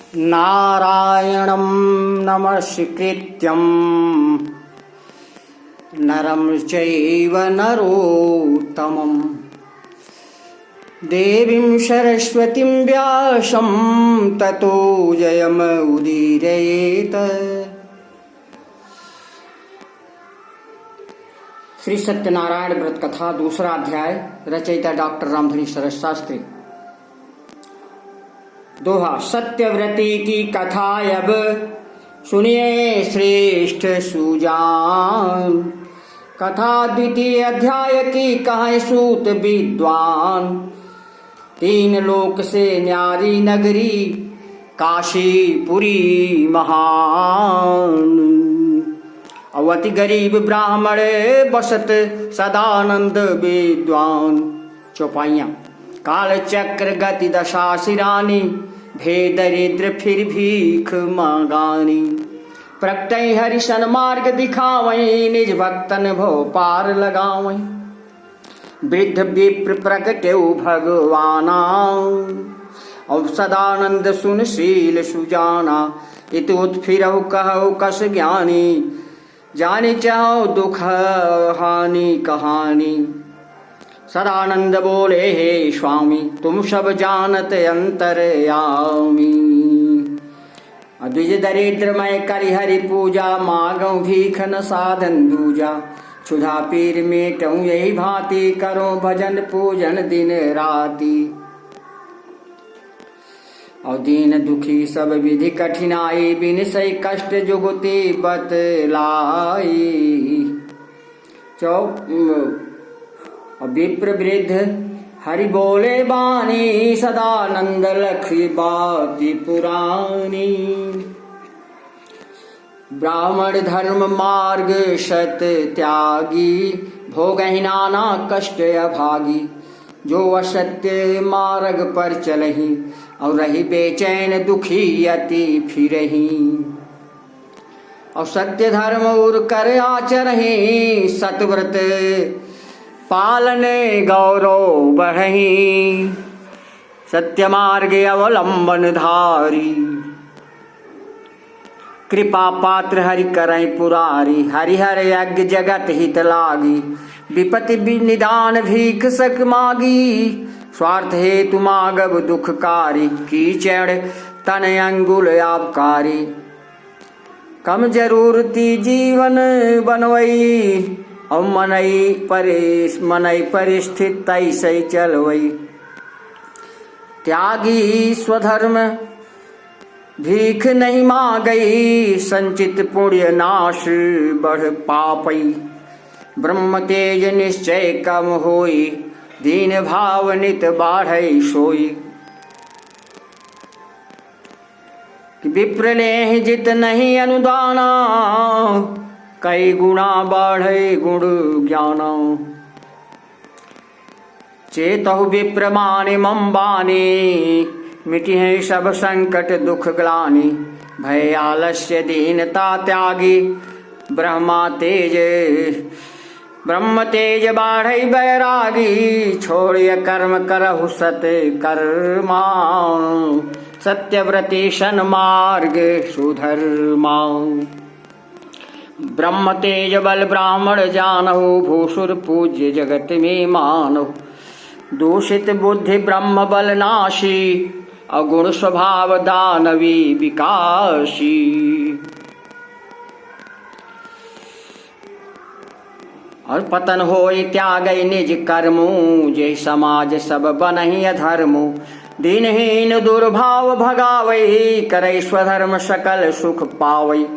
नारायणं नमस्कृत्यं नरं चैव नरोत्तमं देवीं सरस्वतीं व्यासं ततो जयमुदीरयेत्। श्री सत्यनारायण व्रत कथा दूसरा अध्याय। रचयिता डॉक्टर रामधनी शरद शास्त्री। दोहा। सत्यव्रती की कथा अब सुनिए श्रेष्ठ सुजान, कथा द्वितीय अध्याय की कहे सूत विद्वान। तीन लोक से न्यारी नगरी काशीपुरी महान, अवति गरीब ब्राह्मण बसत सदानंद विद्वान। चौपाइयाँ। काल चक्र गति दशा सिरानी, भेदरिद्र फिर भीख मांगानी। प्रगटई हरि सन्मार्ग दिखावई, निज भक्तन भो पार लगावई। वृद्ध विप्र प्रगट्यौ भगवाना, और सदानंद सुनशील सुजाना। इत उत्फिरौ कहौ कस ज्ञानी, जानी चाहो दुख हानि कहानी। सदानंद बोले हे स्वामी, तुम सब जानत अंतरयामी। द्विज दरिद्र मैं करि हरि पूजा, मागौ भीख न साधन दूजा। क्षुधा पीर मेटौ यही भांति, करो भजन पूजन दिन राति। और दीन दुखी सब विधि कठिनाई, बिन सही कष्ट जुगति बतलाई। विप्र वृद्ध हरि बोले बानी, सदानंद लखी बाती पुरानी। ब्राह्मण धर्म मार्ग सत त्यागी, भोगहि नाना कष्ट अभागी। जो असत्य मार्ग पर चलहि, और रही बेचैन दुखी अति फिरहि। और सत्य धर्म उर कर आचरहि, सतव्रत पालने गौरव बढ़हि। सत्य मार्ग अवलंबन धारी, कृपा पात्र हरि करहि पुरारी। हरिहर यज्ञ जगत हित लागी, विपत्ति निदान भीख सक मागी। स्वार्थ हेतु मागब दुखकारी, कीचड़ तन अंगुल आबकारी। कम जरूरती जीवन बनवई, और मनई परिस्थित तैसे चलवई। त्यागी स्वधर्म भीख नहीं मांगई, संचित पुण्य नाश बढ़ पापई। ब्रह्म तेज निश्चय कम होई, दीन भाव नित बाढ़ई सोई। विप्र लेहि जित नहीं अनुदाना, कई गुणा बाढ़े गुण ज्ञाना। चेतहु विप्र मानि मम बानी, मिटि है सब संकट दुख ग्लानि। भय आलस्य दीनता त्यागी, ब्रह्म तेज बाढ़ई बैरागी। छोड़िय कर्म करहु सत कर्मा, सत्यव्रती सन्मार्ग सुधर्मा। ब्रह्म तेज बल ब्राह्मण जानहु, भूसुर पूज्य जगत में मानहु। दूषित बुद्धि ब्रह्म बल नाशी, अगुण स्वभाव दानवी विकासी। और पतन होई त्यागई निज कर्मु, जे समाज सब बनहि अधर्मु। दीनहीन दुर्भाव भगावई, करई स्वधर्म सकल सुख पावई।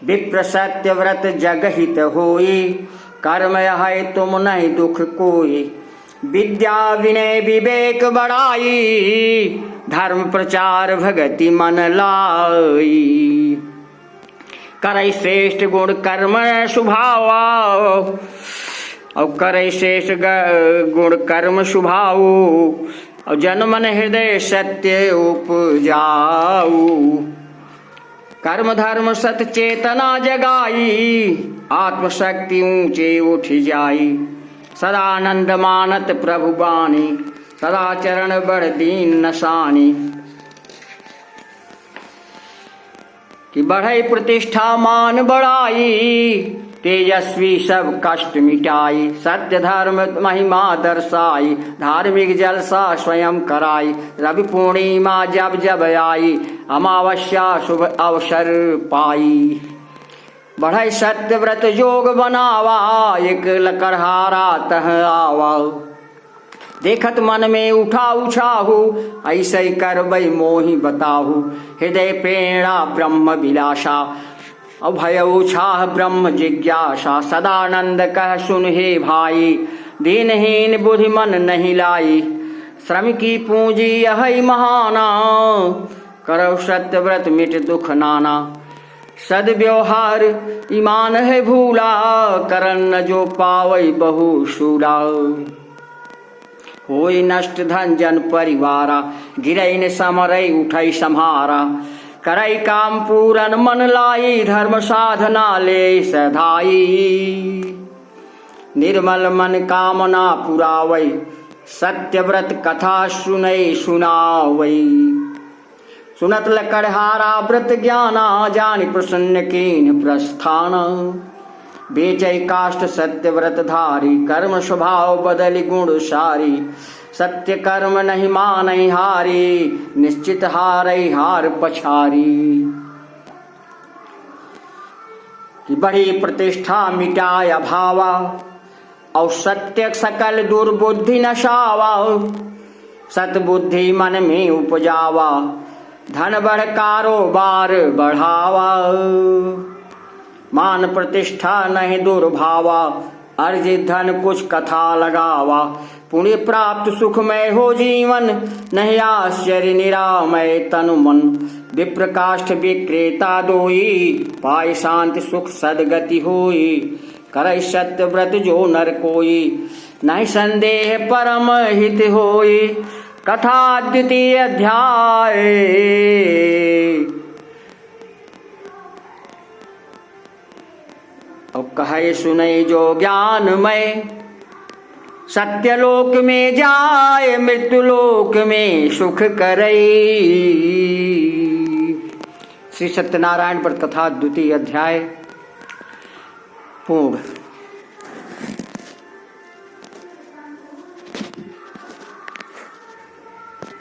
विप्र सत्य व्रत जग हित होई, कर्म है तुम नहीं दुख कोई। विद्या विनय विवेक बढ़ाई, धर्म प्रचार भगति मन लाई। करई श्रेष्ठ गुण कर्म शुभावा, और करई श्रेष्ठ गुण कर्म शुभाऊ। और जन मन हृदय सत्य उपजाऊ। कर्म धर्म सत चेतना जगाई, आत्मशक्ति ऊंचे उठ जाई। सदानंद मानत प्रभु बानी, सदा चरण बड़ दीन नसानी। कि बढ़ई प्रतिष्ठा मान बढ़ाई, तेजस्वी सब कष्ट मिटाई, सत्य धर्म महिमा दर्शाई, धार्मिक जलसा स्वयं कराई, रवि पूर्णिमा जब जब आई, अमावस्या शुभ अवसर पाई। बढ़ई सत्य व्रत जोग बनावा, एक लकड़हारा तह आवा, देखत मन में उठा उछाहू, ऐसे ही करबई मोहि बताहू, हृदय प्रेरणा ब्रह्म विलासा, अभय उछाह ब्रह्म जिज्ञासा, सदानंद कह सुन हे भाई, दीनहीन बुद्धि मन नहीं लाई, श्रम की पूंजी यही महाना, करो सत्य व्रत मिट दुख नाना, सद्व्यवहार ईमान है भूला, करन जो पावई बहु शूला, होई नष्ट धन जन परिवारा, गिरई न समरई उठई सम्हारा, करई काम पूरन मन लाई, धर्म साधना ले सधाई, निर्मल मन कामना पुरावई, सत्य व्रत कथा सुनई सुनावई, सुनत लकड़हारा व्रत ज्ञाना, जानि प्रसन्न कीन प्रस्थान, बेचै काष्ठ सत्य व्रत धारी, कर्म स्वभाव बदलि गुण सारी, सत्य कर्म नहीं मानै हारी, निश्चित हारै हार पछारी, कि बड़ी प्रतिष्ठा मिटाय भावा, और सत्य सकल दुर्बुद्धि नशावा, सतबुद्धि मन में उपजावा, धन बढ़ कारोबार बढ़ावा, मान प्रतिष्ठा नहीं दुर्भावा, अर्जित धन कुछ कथा लगावा, पुण्य प्राप्त सुखमय हो जीवन, नहीं आश्चर्य निरामय तनु मन, विप्र काष्ठ विक्रेता दोई, पाय शांति सुख सदगति होई, करई सत्य व्रत जो नर कोई, नहीं संदेह परम हित होई, कथा द्वितीय अध्याय। अब कहे सुनई जो ज्ञानमय, सत्यलोक में जाए मृत्युलोक में सुख करई। श्री सत्यनारायण व्रत कथा द्वितीय अध्याय पूर्ण।